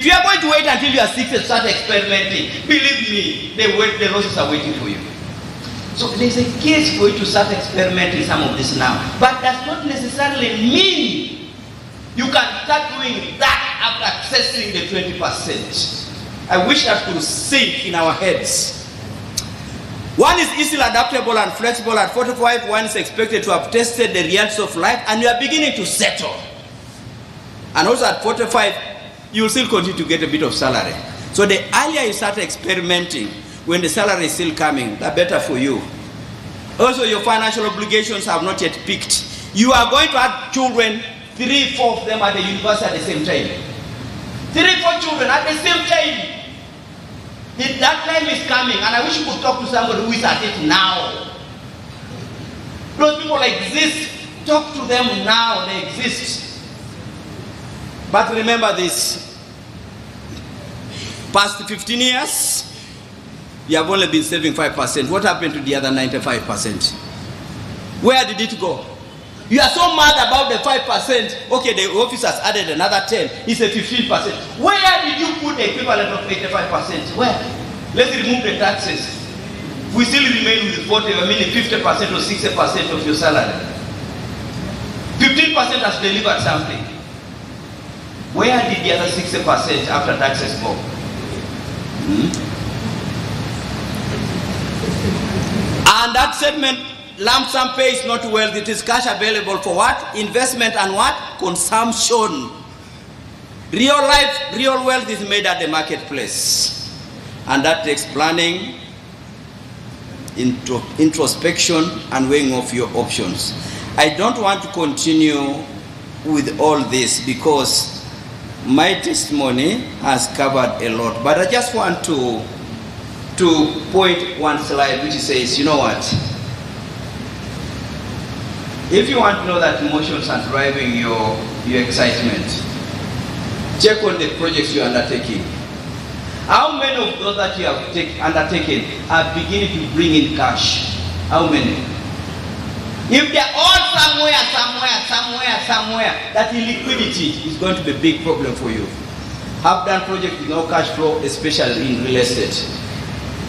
If you are going to wait until you are 60 to start experimenting, believe me, the losses are waiting for you. So there's a case for you to start experimenting some of this now. But does not necessarily mean you can start doing that after accessing the 20%. I wish that could sink in our heads. One is easily adaptable and flexible. At 45, one is expected to have tested the realities of life and you are beginning to settle. And also at 45, you will still continue to get a bit of salary. So the earlier you start experimenting, when the salary is still coming, the better for you. Also, your financial obligations have not yet peaked. You are going to have children, 3-4 of them at the university at the same time. 3-4 children at the same time. That time is coming, and I wish you could talk to somebody who is at it now. Those people exist. Talk to them now, they exist. But remember this. Past 15 years, you have only been saving 5%. What happened to the other 95%? Where did it go? You are so mad about the 5%. Okay, the officers added another 10. It's a 15%. Where did you put the equivalent of 85%? Where? Let's remove the taxes. We still remain with 50% or 60% of your salary. 15% has delivered something. Where did the other 60% after taxes go? And that segment, lump sum pay is not wealth. It is cash available for what? Investment and what? Consumption. Real life, real wealth is made at the marketplace. And that takes planning, introspection, and weighing of your options. I don't want to continue with all this because my testimony has covered a lot. But I just want to point one slide which says, you know what? If you want to know that emotions are driving your excitement, check on the projects you are undertaking. How many of those that you have undertaken are beginning to bring in cash? How many? If they are all somewhere, that illiquidity is going to be a big problem for you. Have done projects with no cash flow, especially in real estate.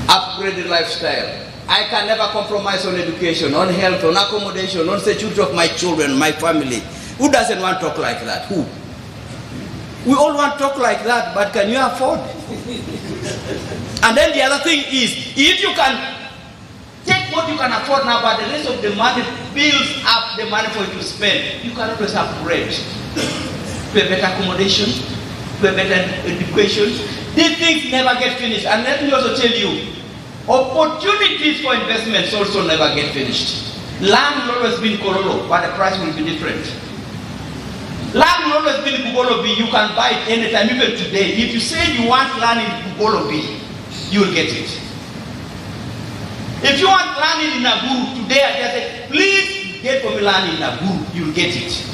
Upgraded lifestyle. I can never compromise on education, on health, on accommodation, on security of my children, my family. Who doesn't want to talk like that? Who? We all want to talk like that, but can you afford? And then the other thing is, if you can take what you can afford now, but the rest of the money builds up the money for you to spend, you can always upgrade to a better accommodation, to a better education. These things never get finished. And let me also tell you, opportunities for investments also never get finished. Land will always be in Kololo, but the price will be different. Land will always be in Bugolobi. You can buy it anytime, even today. If you say you want land in Bugolobi, you will get it. If you want land in Naguru, today I just say, please get for me land in Naguru, you will get it.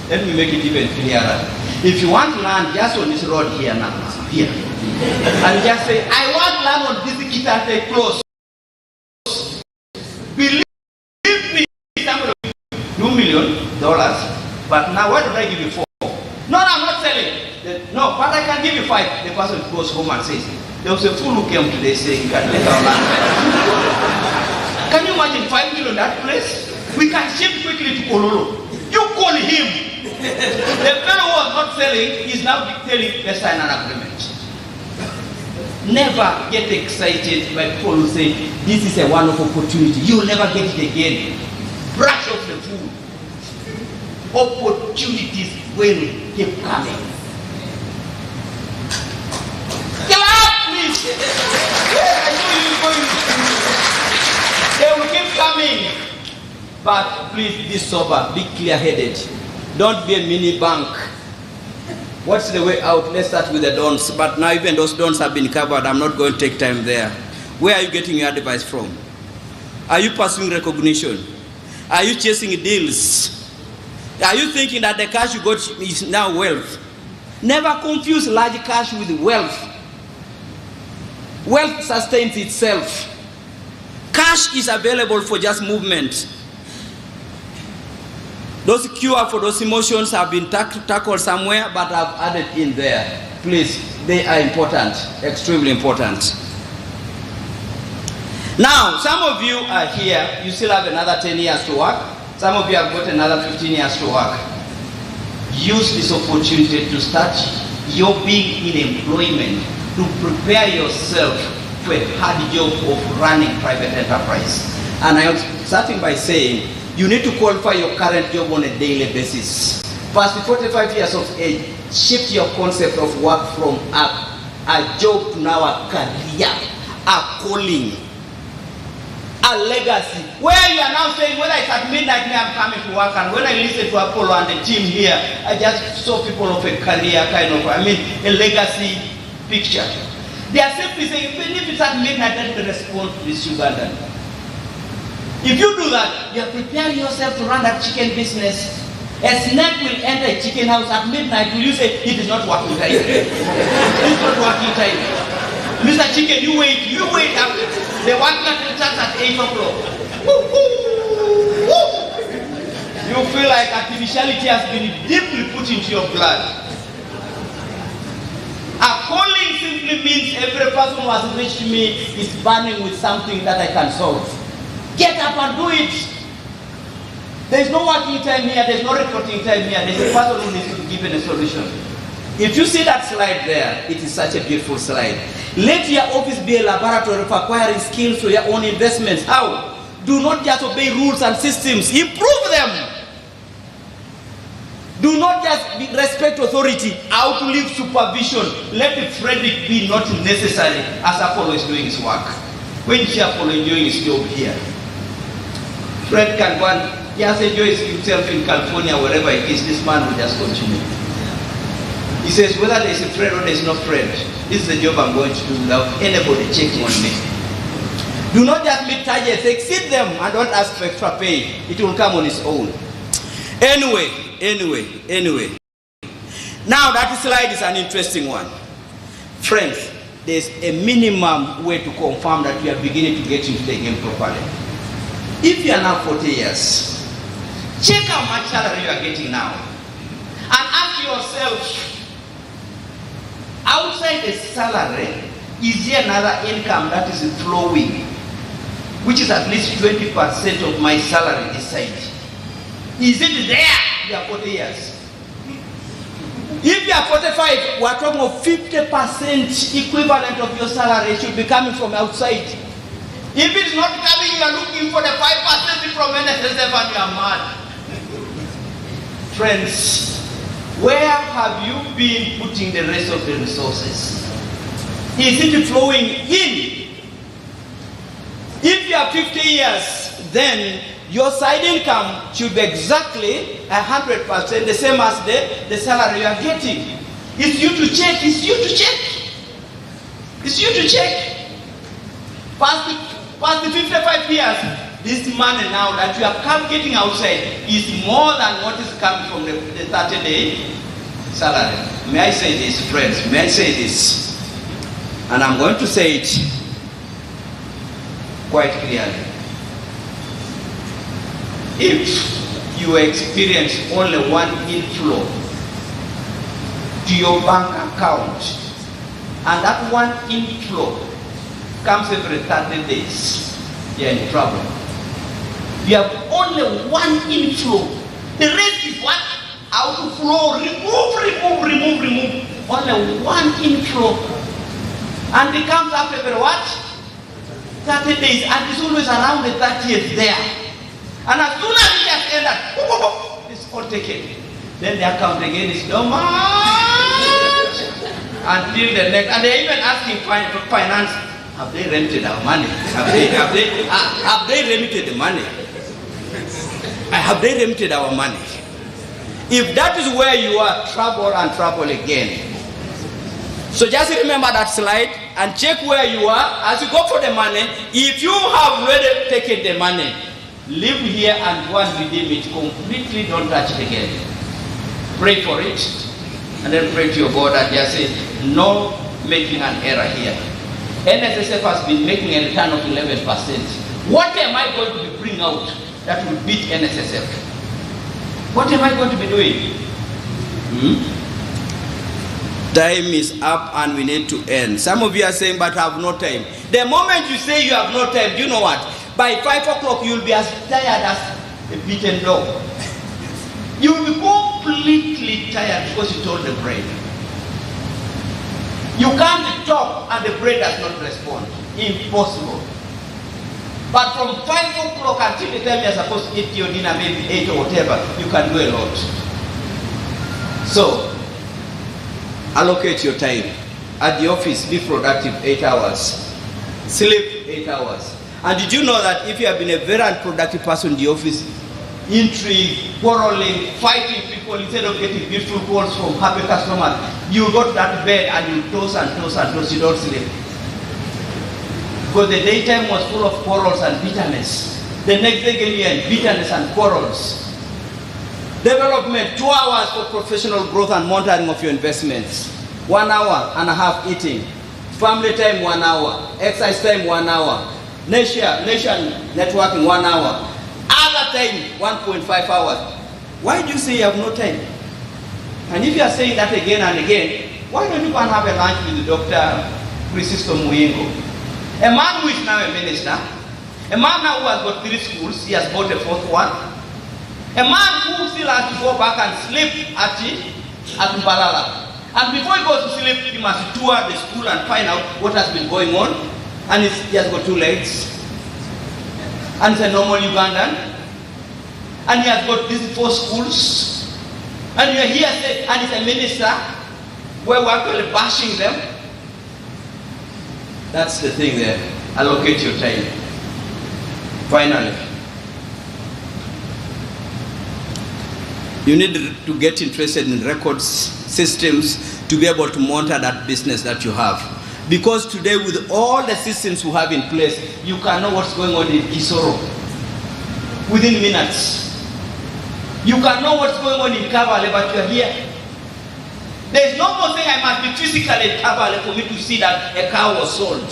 Let me make it even clearer. If you want land just on this road here now, here, and just say, I want land on this Kitante close. Believe me, $2 million, but now why don't I give you 4? No, I'm not selling. No, but I can give you 5. The person goes home and says, there was a fool who came today saying, you can take our land. Can you imagine $5 million that place? We can ship quickly to Kololo. You call him. The fellow who was not selling is now telling, let's sign an agreement. Never get excited by people who say, this is a one-off opportunity. You will never get it again. Brush off the fool. Opportunities will keep coming. Clap, please. I know you're going. They will keep coming. But please be sober, be clear-headed. Don't be a mini bank. What's the way out? Let's start with the dons. But now even those dons have been covered. I'm not going to take time there. Where are you getting your advice from? Are you pursuing recognition? Are you chasing deals? Are you thinking that the cash you got is now wealth? Never confuse large cash with wealth. Wealth sustains itself. Cash is available for just movement. Those cure for those emotions have been tackled somewhere, but I've added in there. Please, they are important, extremely important. Now, some of you are here, you still have another 10 years to work. Some of you have got another 15 years to work. Use this opportunity to start your being in employment, to prepare yourself for a hard job of running private enterprise. And I am starting by saying, you need to qualify your current job on a daily basis. Past 45 years of age, shift your concept of work from a job to now a career, a calling, a legacy. Where you are now saying, whether it's at midnight, I'm coming to work, and when I listen to Apollo and the team here, I just saw people of a career kind of, a legacy picture. They are simply saying, even if it's at midnight, let me respond to this Ugandan. If you do that, you are preparing yourself to run that chicken business. A snake will enter a chicken house at midnight. Will you say, it is not working time? It's not working time. Mr. Chicken, you wait up. The one that starts at 8 o'clock. You feel like artificiality has been deeply put into your blood. A calling simply means every person who has reached me is burning with something that I can solve. Get up and do it. There's no working time here, there's no reporting time here, there's a person who needs to be given a solution. If you see that slide there, it is such a beautiful slide. Let your office be a laboratory for acquiring skills for your own investments. How? Do not just obey rules and systems, improve them. Do not just respect authority, outlive supervision. Let the Frederick be not necessary as Apollo is doing his work. When you see Apollo doing his job here, Fred can go and he has enjoyed himself in California, wherever it is, this man will just continue. He says, whether there is a friend or there is no friend, this is the job I'm going to do without anybody checking on me. Do not just meet targets, exceed them, and don't ask for extra pay. It will come on its own. Anyway. Now that slide is an interesting one. Friends, there's a minimum way to confirm that you are beginning to get into the game properly. If you are now 40 years, check how much salary you are getting now. And ask yourself, outside the salary, is there another income that is flowing, which is at least 20% of my salary this side? Is it there? You are 40 years. If you are 45, we are talking of 50% equivalent of your salary should be coming from outside. If it is not coming, you are looking for the 5% from Nssf and you are mad. Friends, where have you been putting the rest of the resources? Is it flowing in? If you are 50 years, then your side income should be exactly 100% the same as the salary you are getting. It's you to check, it's you to check. It's you to check. Past the 55 years, this money now that you are getting outside is more than what is coming from the 30-day salary. May I say this, friends? May I say this? And I'm going to say it quite clearly. If you experience only one inflow to your bank account, and that one inflow comes every 30 days, you're in trouble. You have only one inflow. The rest is what? Outflow. Remove. Only one inflow. And it comes up every what? 30 days. And it's always around the 30th there. And as soon as it has ended, it's all taken. Then the account again is dormant until the next. And they're even asking finance, have they remitted our money? Have they remitted the money? Have they remitted our money? If that is where you are, trouble and trouble again. So just remember that slide and check where you are as you go for the money. If you have already taken the money, leave here and go and redeem it completely. Don't touch it again. Pray for it, and then pray to your God and just say, no making an error here. Nssf has been making a return of 11%. What am I going to bring out that will beat Nssf? What am I going to be doing? Time is up and we need to end. Some of you are saying, but I have no time. The moment you say you have no time, do you know what? By 5 o'clock, you'll be as tired as a beaten dog. You will be completely tired because you told the brain. You can't talk and the brain does not respond. Impossible. But from 5 o'clock until the time you're supposed to eat your dinner, maybe 8 or whatever, you can do a lot. So, allocate your time. At the office, be productive 8 hours. Sleep 8 hours. And did you know that if you have been a very unproductive person in the office, intrigue, quarreling, fighting people instead of getting beautiful calls from happy customers, you go to that bed and you toss and toss and toss, you don't sleep. Because the daytime was full of quarrels and bitterness. The next day again, bitterness and quarrels. Development, 2 hours for professional growth and monitoring of your investments. 1 hour and a half eating. Family time, 1 hour. Exercise time, 1 hour. Nation networking, 1 hour. Other time, 1.5 hours. Why do you say you have no time? And if you are saying that again and again, why don't you go and have a lunch with Dr. Francisco Muyengo? A man who is now a minister, a man now who has got 3 schools, he has bought a 4th one, a man who still has to go back and sleep at Mbalala. And before he goes to sleep, he must tour the school and find out what has been going on. And he has got 2 legs. And he's a normal Ugandan. And he has got these 4 schools. And you're here saying, and he's a minister, where we're actually bashing them. That's the thing there. Allocate your time. Finally, you need to get interested in records, systems, to be able to monitor that business that you have. Because today, with all the systems we have in place, you can know what's going on in Kisoro within minutes. You can know what's going on in Kabale, but you're here. There's no more saying I must be physically in Kabale for me to see that a car was sold.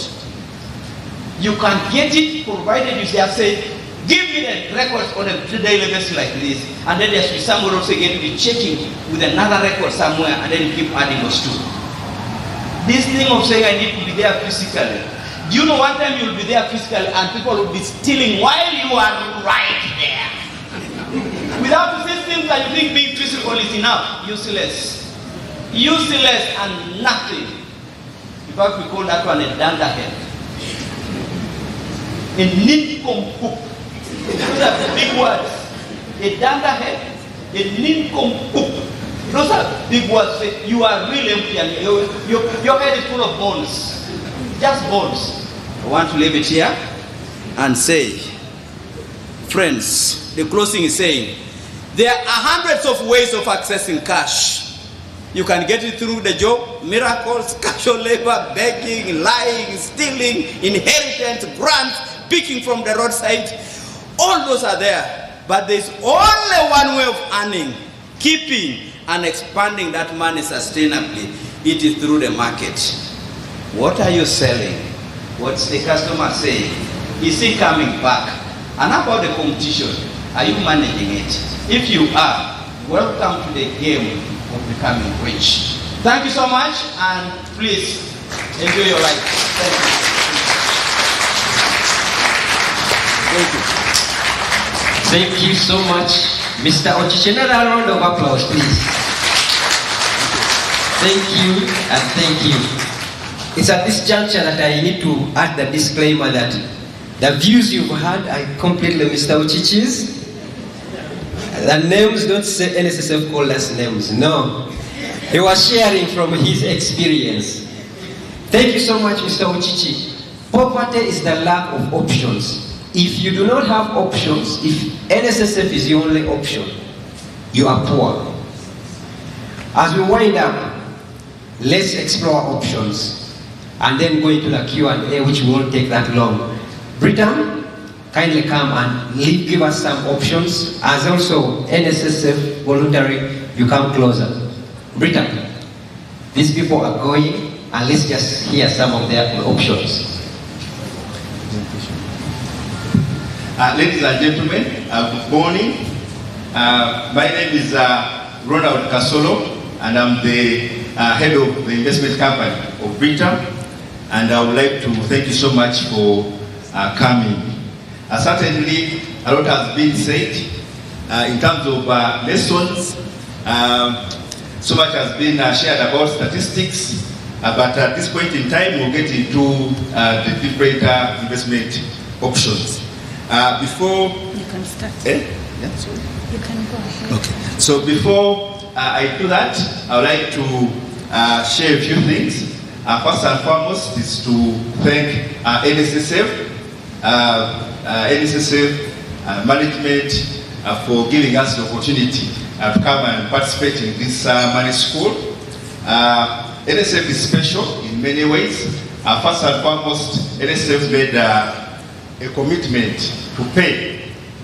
You can get it provided you say, give me the records on a daily basis like this, and then there should be someone also going to be checking with another record somewhere, and then you keep adding those 2. This thing of saying I need to be there physically. Do you know one time you'll be there physically and people will be stealing while you are right there? Without the systems that you think being physical is enough, useless. Useless and nothing. In fact, we call that one a dandahead. A nincompoop. Those are big words. A dandahead, a nincompoop. Those are big words. You are really empty and your head is full of bones. Just bones. I want to leave it here and say, friends, the closing is saying, there are hundreds of ways of accessing cash. You can get it through the job, miracles, casual labor, begging, lying, stealing, inheritance, grants, picking from the roadside. All those are there. But there's only one way of earning, keeping, and expanding that money sustainably. It is through the market. What are you selling? What's the customer saying? Is he coming back? And how about the competition? Are you managing it? If you are, welcome to the game of becoming rich. Thank you so much, and please enjoy your life. Thank you. Thank you. Thank you so much, Mr. Ochiche. Another round of applause, please. Thank you and thank you. It's at this juncture that I need to add the disclaimer that the views you've had are completely Mr. Ochiche's. The names don't say Nssf called us names. No. He was sharing from his experience. Thank you so much, Mr. Ochiche. Poverty is the lack of options. If you do not have options, if Nssf is the only option, you are poor. As we wind up, let's explore options and then go into the Q&A, which won't take that long. Britain, kindly come and give us some options, as also Nssf voluntary, you come closer. Britain, these people are going, and let's just hear some of their options. Ladies and gentlemen, good morning. My name is Ronald Kasolo, and I'm the head of the investment company of Britam, and I would like to thank you so much for coming. Certainly, a lot has been said in terms of lessons. So much has been shared about statistics, but at this point in time, we'll get into the different investment options. Before you can start. Yeah, sorry. You can go ahead. Okay. So before I do that, I would like to share a few things. First and foremost is to thank Nssf, management for giving us the opportunity to come and participate in this money school. Nssf is special in many ways. First and foremost, Nssf made a commitment to pay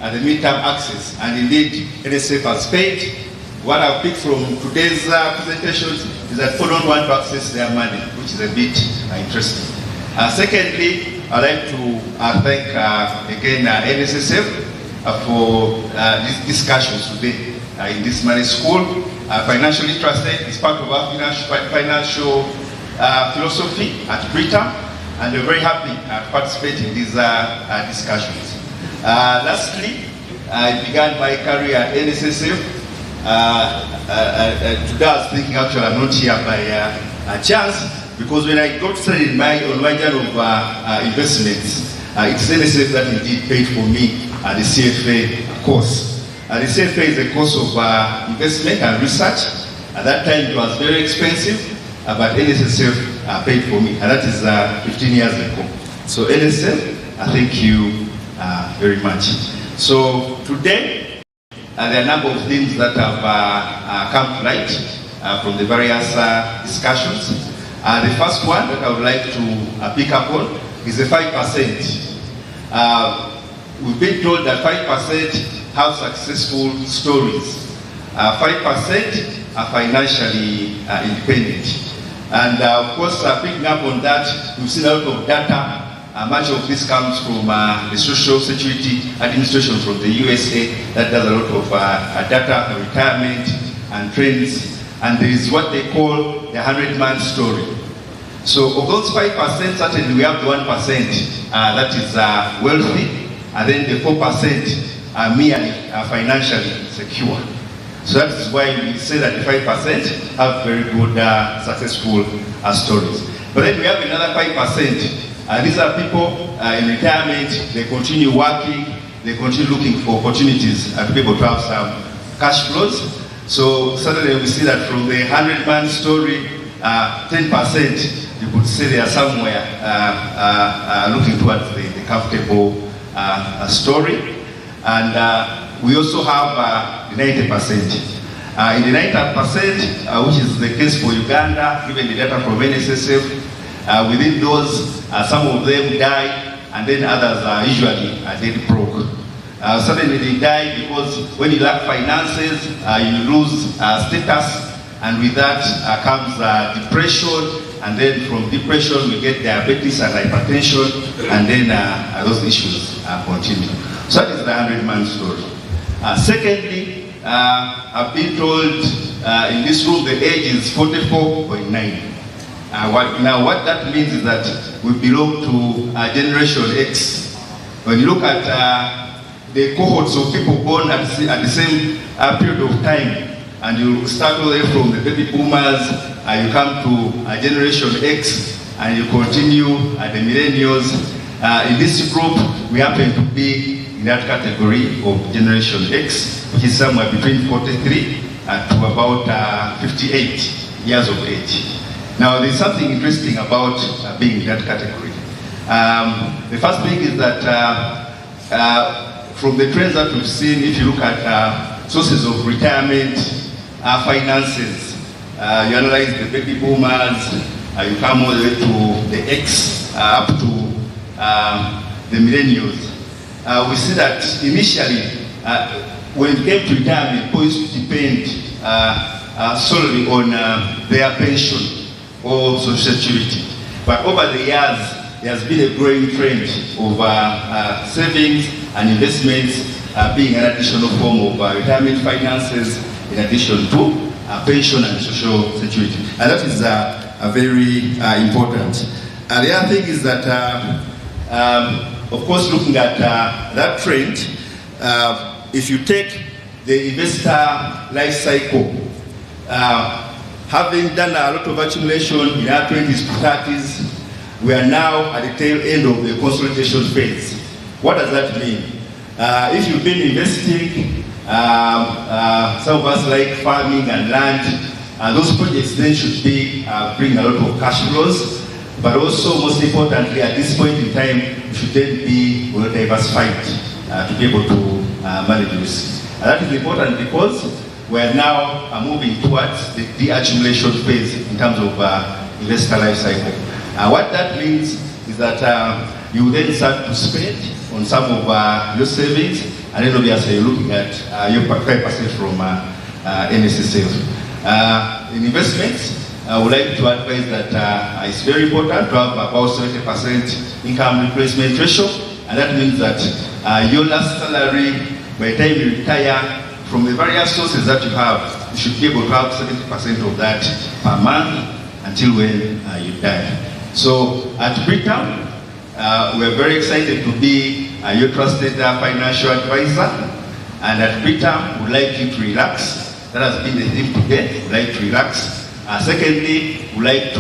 the midterm access, and indeed Nssf has paid. What I've picked from today's presentations is that people don't want to access their money, which is a bit interesting. Secondly, I'd like to thank again Nssf for these discussions today in this money school. Financial literacy is part of our financial philosophy at Britam, and we're very happy to participate in these discussions. Lastly, I began my career at Nssf. Today I was thinking actually I'm not here by chance, because when I got started on my journey of investments, it's Nssf that indeed paid for me the CFA course. The CFA is a course of investment and research. At that time it was very expensive, but Nssf paid for me, and that is 15 years ago. So Nssf, thank you very much. So today, there are a number of things that have come to light from the various discussions. The first one that I would like to pick up on is the 5%. We've been told that 5% have successful stories. 5% are financially independent. And of course, picking up on that, we've seen a lot of data. Much of this comes from the Social Security Administration from the USA that does a lot of data, retirement, and trends. And there is what they call the 100-man story. So of those 5%, certainly we have the 1% that is wealthy, and then the 4% are merely financially secure. So that is why we say that the 5% have very good, successful stories. But then we have another 5%. These are people in retirement. They continue working. They continue looking for opportunities to be able to have some cash flows. So suddenly we see that from the 100-man story, 10%, you could say they are somewhere looking towards the comfortable story. And we also have the 90%. In the 90%, which is the case for Uganda, given the data from Nssf, within those, some of them die, and then others are usually dead broke. Suddenly they die because when you lack finances, you lose status, and with that comes depression, and then from depression we get diabetes and hypertension, and then those issues continue. So that is the 100-man story. Secondly, I've been told in this room the age is 44.9. Now what that means is that we belong to Generation X. When you look at the cohorts of people born at the same period of time, and you start all the way from the baby boomers, you come to Generation X, and you continue the millennials. In this group, we happen to be in that category of Generation X, which is somewhere between 43 to about 58 years of age. Now, there's something interesting about being in that category. The first thing is that from the trends that we've seen, if you look at sources of retirement, finances, you analyze the baby boomers, you come all the way to the X, up to the millennials. We see that initially, when it came to retirement, people used to depend solely on their pension or social security. But over the years, there has been a growing trend of savings and investments being an additional form of retirement finances in addition to pension and social security. And that is very important. The other thing is that, of course, looking at that trend, if you take the investor life cycle, having done a lot of accumulation in our 20s to 30s, we are now at the tail end of the consolidation phase. What does that mean? If you've been investing, some of us like farming and land, those projects then should be bring a lot of cash flows, but also most importantly at this point in time, you should then be well diversified to be able to manage risk. And that is important because we are now moving towards the de-accumulation phase in terms of investor life cycle. What that means is that you then start to spend on some of your savings, and then obviously you're looking at your 5% from Nssf. In investments, I would like to advise that it's very important to have about 70% income replacement ratio, and that means that your last salary, by the time you retire, from the various sources that you have, you should be able to have 70% of that per month until when you die. So at Britam, we are very excited to be your trusted financial advisor, and at Britam, we'd like you to relax. That has been the theme today. We'd like to relax. Secondly, we'd like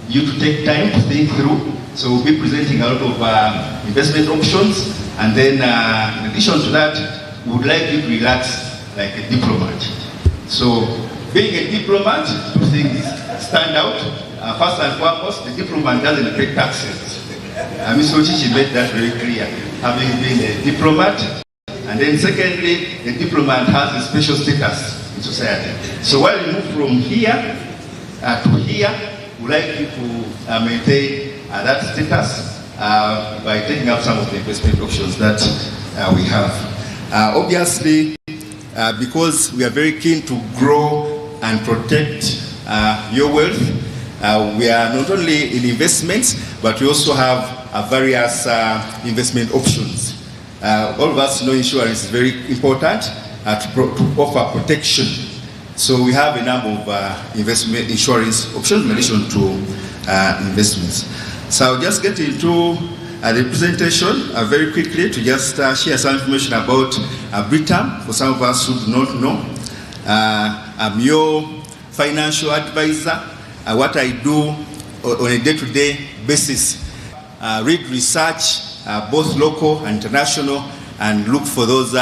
you to take time to think through. So we'll be presenting a lot of investment options, and then in addition to that, we would like you to relax like a diplomat. So being a diplomat, two things stand out. First and foremost, the diplomat doesn't pay taxes. Mr. Ochichi made that very clear, having been a diplomat. And then secondly, the diplomat has a special status in society. So while you move from here to here, we'd like you to maintain that status by taking up some of the investment options that we have. Obviously, because we are very keen to grow and protect your wealth, we are not only in investments, but we also have various investment options. All of us know insurance is very important to offer protection. So we have a number of investment insurance options in addition to investments. So I'll just get into the presentation very quickly to just share some information about Britam for some of us who do not know. I'm your financial advisor. What I do on a day-to-day basis, read research, both local and international, and look for those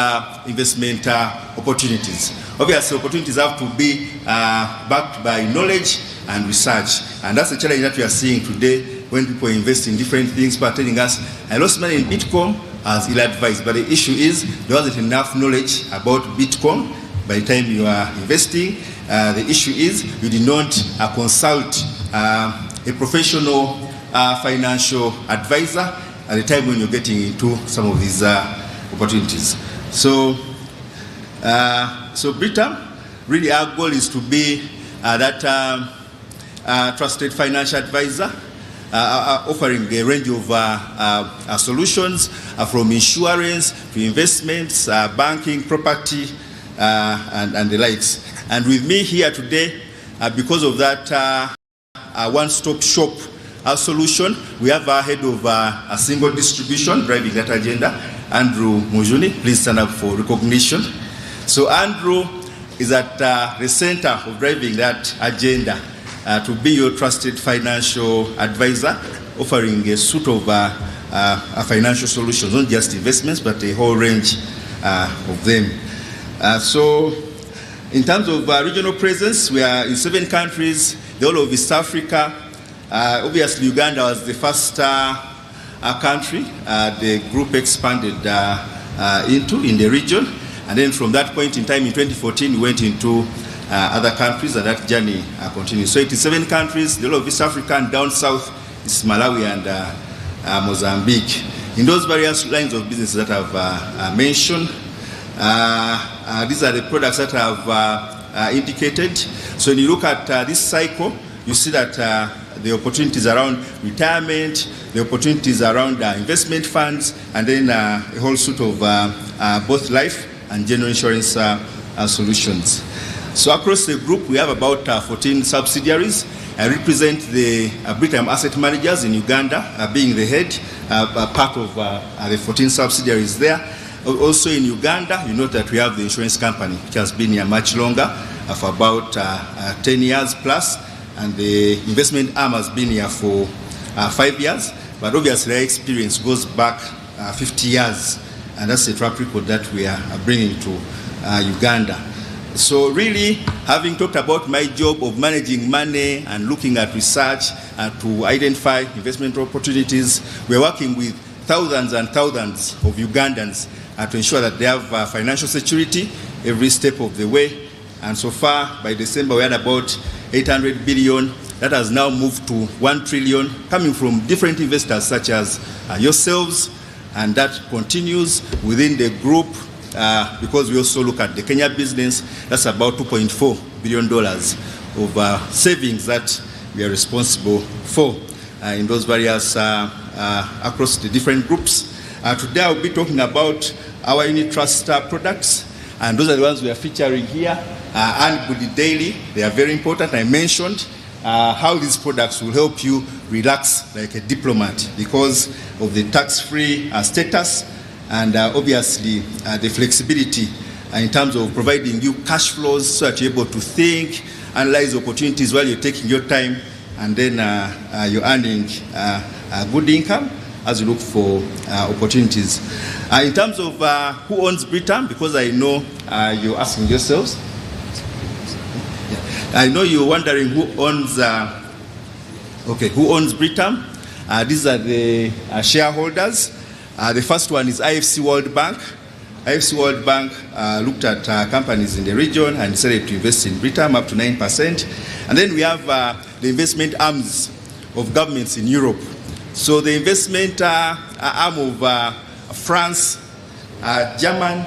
investment opportunities. Obviously, opportunities have to be backed by knowledge and research, and that's the challenge that we are seeing today when people invest in different things. People are telling us, I lost money in Bitcoin as ill-advised, but the issue is there wasn't enough knowledge about Bitcoin by the time you are investing. The issue is you did not consult a professional financial advisor at the time when you're getting into some of these opportunities. So Britam, really our goal is to be that trusted financial advisor, offering a range of solutions from insurance to investments, banking, property, and the likes. And with me here today, because of that one-stop shop solution, we have our head of a single distribution driving that agenda, Andrew Mujuni. Please stand up for recognition. So Andrew is at the center of driving that agenda to be your trusted financial advisor, offering a suite of financial solutions, not just investments, but a whole range of them. So in terms of regional presence, we are in 7 countries, the whole of East Africa. Obviously, Uganda was the first country the group expanded into in the region. And then from that point in time, in 2014, we went into other countries, and that journey continues. So it is 7 countries, the whole of East Africa, and down south is Malawi and Mozambique. In those various lines of business that I've mentioned, these are the products that I've indicated. So when you look at this cycle, you see that the opportunities around retirement, the opportunities around investment funds, and then a whole suite of both life and general insurance solutions. So across the group, we have about 14 subsidiaries. I represent the Britam Asset Managers in Uganda, being the head, part of the 14 subsidiaries there. Also in Uganda, you know that we have the insurance company, which has been here much longer, for about 10 years plus, and the investment arm has been here for 5 years. But obviously, our experience goes back 50 years, and that's the track record that we are bringing to Uganda. So really, having talked about my job of managing money and looking at research to identify investment opportunities, we're working with thousands and thousands of Ugandans to ensure that they have financial security every step of the way. And so far, by December, we had about 800 billion. That has now moved to 1 trillion, coming from different investors such as yourselves, and that continues within the group. Because we also look at the Kenya business, that's about $2.4 billion of savings that we are responsible for in those various across the different groups. Today I'll be talking about our unit trust products, and those are the ones we are featuring here. And Goody Daily, they are very important. I mentioned how these products will help you relax like a diplomat because of the tax-free status. And obviously, the flexibility in terms of providing you cash flows so that you're able to think, analyze opportunities while you're taking your time, and then you're earning a good income as you look for opportunities. In terms of who owns Britam, because I know you're asking yourselves, I know you're wondering who owns Britam. These are the shareholders. The first one is IFC World Bank. IFC World Bank looked at companies in the region and decided to invest in Britam up to 9%. And then we have the investment arms of governments in Europe. So the investment arm of France, Germany,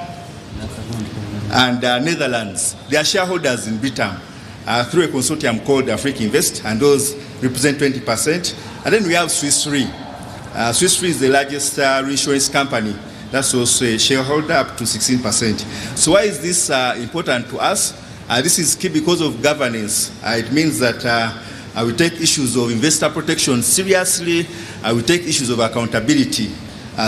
and Netherlands, they are shareholders in Britam through a consortium called Africa Invest, and those represent 20%. And then we have Swiss Re. Swiss Re is the largest reinsurance company. That's also a shareholder up to 16%. So why is this important to us? This is key because of governance. It means that we take issues of investor protection seriously. We take issues of accountability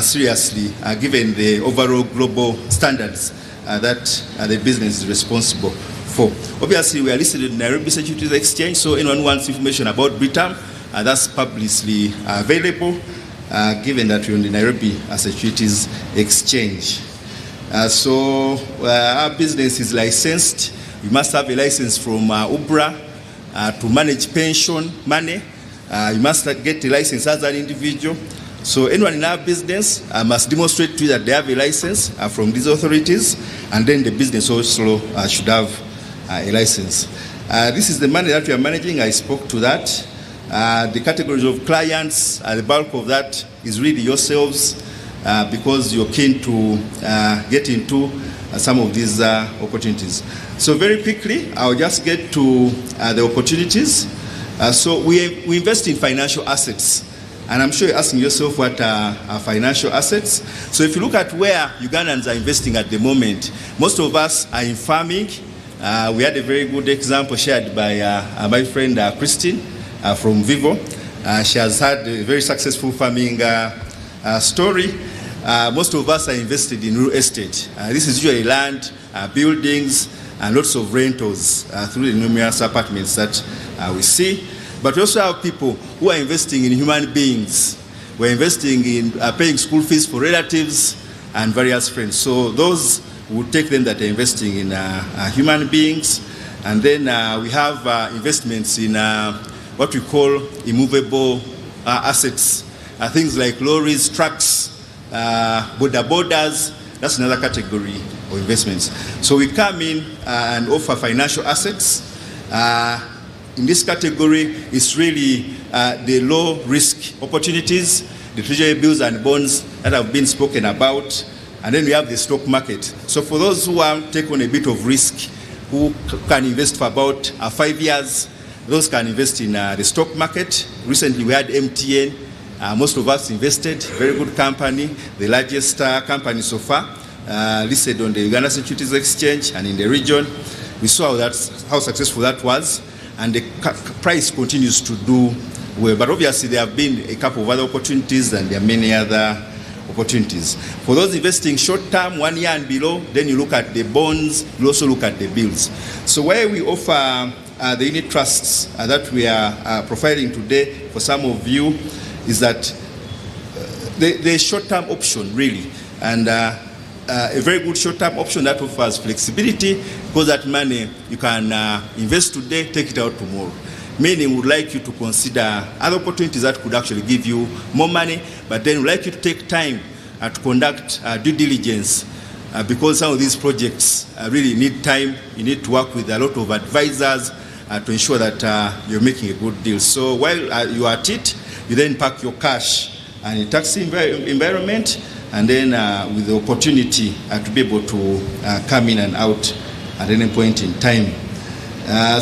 seriously, given the overall global standards that the business is responsible for. Obviously, we are listed in Nairobi Securities Exchange, so anyone who wants information about Britam, that's publicly available. Given that we're on the Nairobi Securities Exchange. So our business is licensed. You must have a license from UBRA to manage pension money. You must get a license as an individual. So anyone in our business must demonstrate to you that they have a license from these authorities, and then the business also should have a license. This is the money that we are managing. I spoke to that. The categories of clients, the bulk of that is really yourselves because you're keen to get into some of these opportunities. So very quickly, I'll just get to the opportunities. So we invest in financial assets. And I'm sure you're asking yourself what are financial assets. So if you look at where Ugandans are investing at the moment, most of us are in farming. We had a very good example shared by my friend Christine. From Vivo. She has had a very successful farming story. Most of us are invested in real estate. This is usually land, buildings, and lots of rentals through the numerous apartments that we see. But we also have people who are investing in human beings. We're investing in paying school fees for relatives and various friends. So those would take them that are investing in human beings. And then we have investments in what we call immovable assets, things like lorries, trucks, borders. That's another category of investments. So we come in and offer financial assets. In this category, it's really the low risk opportunities, the treasury bills and bonds that have been spoken about, and then we have the stock market. So for those who want to take on a bit of risk, who can invest for about 5 years, those can invest in the stock market. Recently we had MTN. Most of us invested, very good company, the largest company so far, listed on the Uganda Securities Exchange and in the region. We saw how successful that was, and the price continues to do well. But obviously there have been a couple of other opportunities, and there are many other opportunities. For those investing short term, 1 year and below, then you look at the bonds, you also look at the bills. So where we offer the unit trusts that we are providing today for some of you is that the short-term option, really, and a very good short-term option that offers flexibility, because that money you can invest today, take it out tomorrow. Meaning, we would like you to consider other opportunities that could actually give you more money, but then we'd like you to take time to conduct due diligence, because some of these projects really need time. You need to work with a lot of advisors to ensure that you're making a good deal. So while you are at it, you then park your cash in a tax environment, and then with the opportunity to be able to come in and out at any point in time.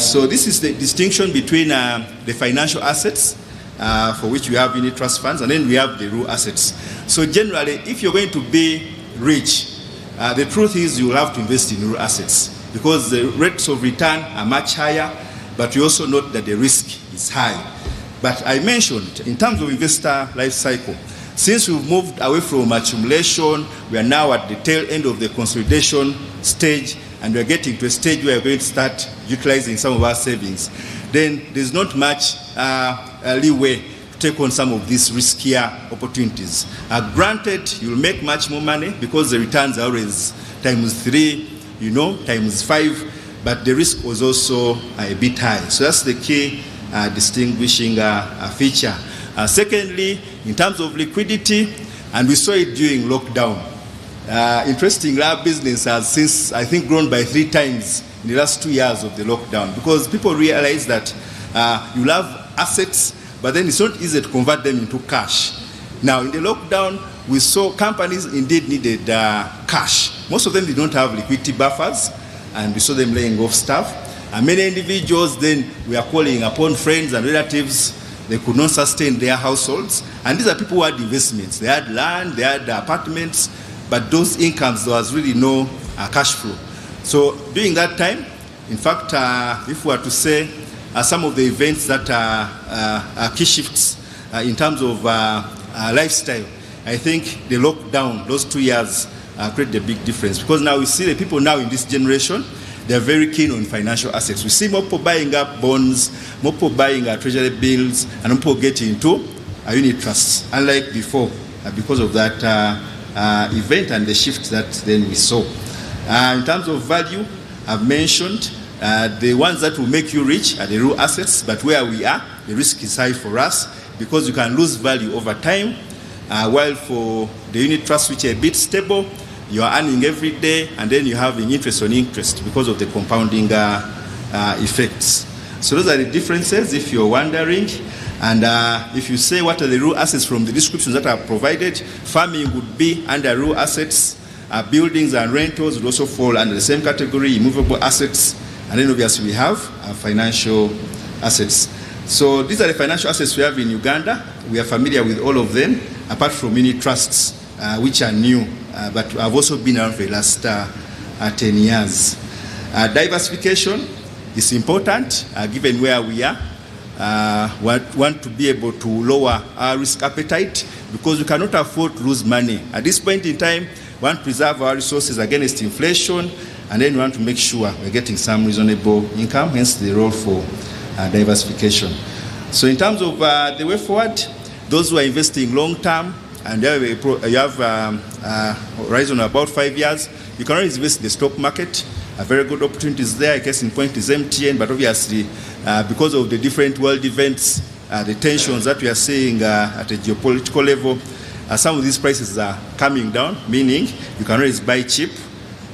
So this is the distinction between the financial assets, for which we have unit trust funds, and then we have the real assets. So generally, if you're going to be rich, the truth is you will have to invest in real assets, because the rates of return are much higher, but you also note that the risk is high. But I mentioned, in terms of investor life cycle, since we've moved away from accumulation, we are now at the tail end of the consolidation stage, and we're getting to a stage where we're going to start utilizing some of our savings. Then there's not much leeway to take on some of these riskier opportunities. Granted, you'll make much more money because the returns are always ×3, ×5, but the risk was also a bit high. So that's the key distinguishing feature. Secondly, in terms of liquidity, and we saw it during lockdown. Interestingly, our business has since, I think, grown by 3 times in the last 2 years of the lockdown, because people realize that you have assets, but then it's not easy to convert them into cash. Now, in the lockdown, we saw companies indeed needed cash. Most of them did not have liquidity buffers, and we saw them laying off staff. And many individuals then were calling upon friends and relatives. They could not sustain their households. And these are people who had investments. They had land, they had apartments, but those incomes, there was really no cash flow. So during that time, in fact, if we were to say some of the events that are key shifts in terms of lifestyle, I think the lockdown, those 2 years, created a big difference. Because now we see the people now in this generation, they're very keen on financial assets. We see more people buying up bonds, more people buying treasury bills, and more people getting into unit trusts, unlike before, because of that event and the shift that then we saw. In terms of value, I've mentioned the ones that will make you rich are the real assets, but where we are, the risk is high for us, because you can lose value over time, while for the unit trusts, which are a bit stable, you are earning every day, and then you're having interest on interest because of the compounding effects. So those are the differences, if you're wondering. And if you say what are the real assets from the descriptions that are provided, farming would be under real assets, buildings and rentals would also fall under the same category, immovable assets, and then obviously we have financial assets. So these are the financial assets we have in Uganda. We are familiar with all of them, apart from unit trusts, which are new, but have also been around for the last 10 years. Diversification is important, given where we are. Want to be able to lower our risk appetite, because we cannot afford to lose money. At this point in time, we want to preserve our resources against inflation, and then we want to make sure we're getting some reasonable income, hence the role for diversification. So in terms of the way forward, those who are investing long term, and you have a horizon of about 5 years, you can always invest in the stock market. A very good opportunities there. I guess in point is MTN, but obviously because of the different world events, the tensions that we are seeing at a geopolitical level, some of these prices are coming down, meaning you can always buy cheap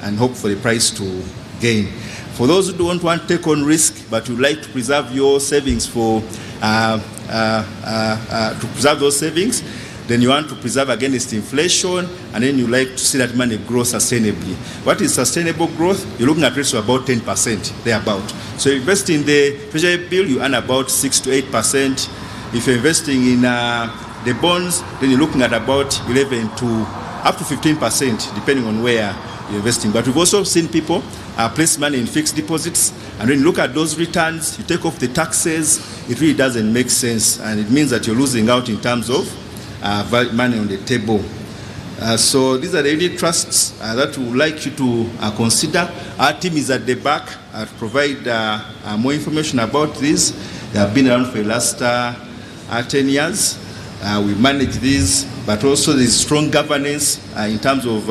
and hope for the price to gain. For those who don't want to take on risk, but would like to preserve your savings then you want to preserve against inflation, and then you like to see that money grow sustainably. What is sustainable growth? You're looking at rates of about 10%, thereabout. So you invest in the treasury bill, you earn about 6 to 8%. If you're investing in the bonds, then you're looking at about 11 to up to 15%, depending on where you're investing. But we've also seen people place money in fixed deposits, and when you look at those returns, you take off the taxes, it really doesn't make sense, and it means that you're losing out in terms of money on the table. So these are the unit trusts that we would like you to consider. Our team is at the back to provide more information about this. They have been around for the last 10 years. We manage these, but also there's strong governance in terms of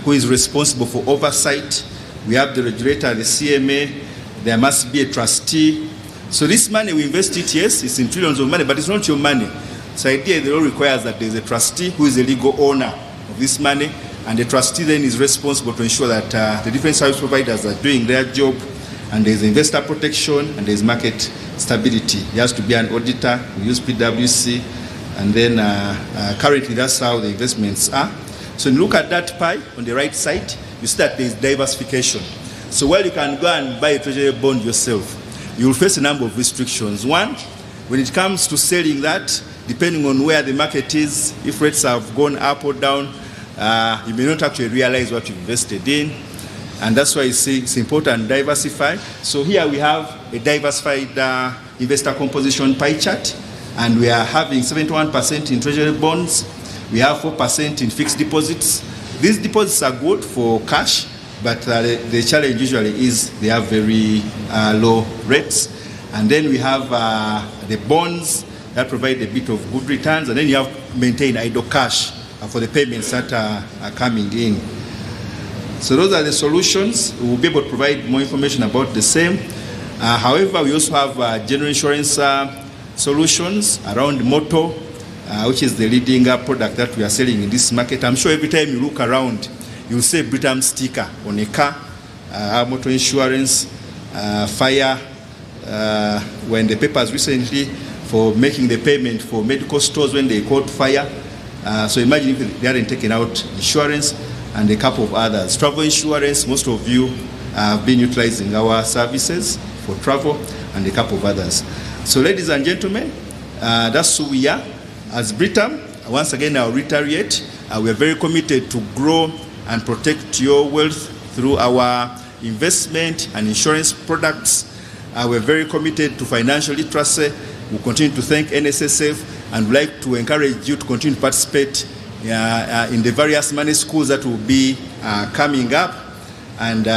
who is responsible for oversight. We have the regulator, the CMA. There must be a trustee. So this money we invest it, yes, it's in trillions of money, but it's not your money. So idea, the law requires that there's a trustee who is the legal owner of this money, and the trustee then is responsible to ensure that the different service providers are doing their job, and there's investor protection, and there's market stability. There has to be an auditor. We use PwC, and then currently that's how the investments are. So when you look at that pie on the right side, you see that there's diversification. So while you can go and buy a treasury bond yourself, you will face a number of restrictions. One, when it comes to selling that, depending on where the market is, if rates have gone up or down, you may not actually realize what you've invested in. And that's why it's important to diversify. So here we have a diversified investor composition pie chart, and we are having 71% in treasury bonds. We have 4% in fixed deposits. These deposits are good for cash, but the challenge usually is they have very low rates. And then we have the bonds that provide a bit of good returns, and then you have maintained idle cash for the payments that are coming in. So those are the solutions. We will be able to provide more information about the same. However, we also have general insurance solutions around motor, which is the leading product that we are selling in this market. I'm sure every time you look around, you'll see a Britam sticker on a car, motor insurance, fire. When the papers recently for making the payment for medical stores when they caught fire. So imagine if they hadn't taken out insurance, and a couple of others. Travel insurance, most of you have been utilizing our services for travel, and a couple of others. So ladies and gentlemen, that's who we are. As Britam, once again I'll reiterate, we are very committed to grow and protect your wealth through our investment and insurance products. We're very committed to financial literacy. We'll continue to thank Nssf, and we'd like to encourage you to continue to participate in the various money schools that will be coming up. And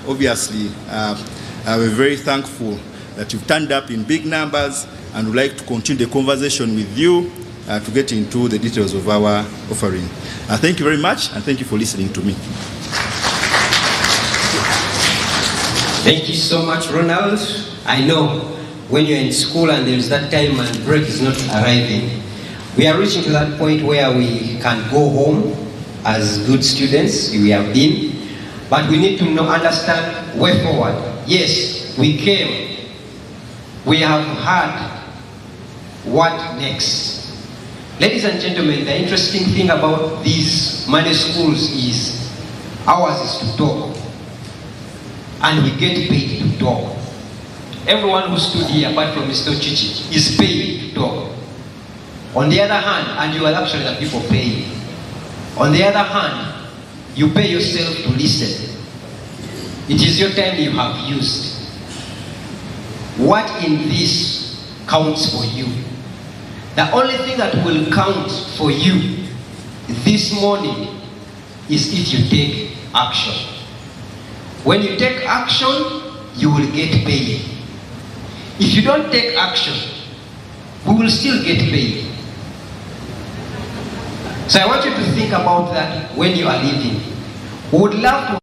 obviously, we're very thankful that you've turned up in big numbers, and we'd like to continue the conversation with you to get into the details of our offering. Thank you very much, and thank you for listening to me. Thank you so much, Ronald. I know when you're in school and there's that time and break is not arriving, we are reaching to that point where we can go home as good students we have been, but we need to understand way forward. Yes, we came, we have had what next. Ladies and gentlemen, the interesting thing about these money schools is ours is to talk, and we get paid to talk. Everyone who stood here, apart from Mr. Chichi, is paid to talk. On the other hand, and you are actually the people paying. On the other hand, you pay yourself to listen. It is your time you have used. What in this counts for you? The only thing that will count for you this morning is if you take action. When you take action, you will get paid. If you don't take action, we will still get paid. So I want you to think about that when you are leaving. We would love to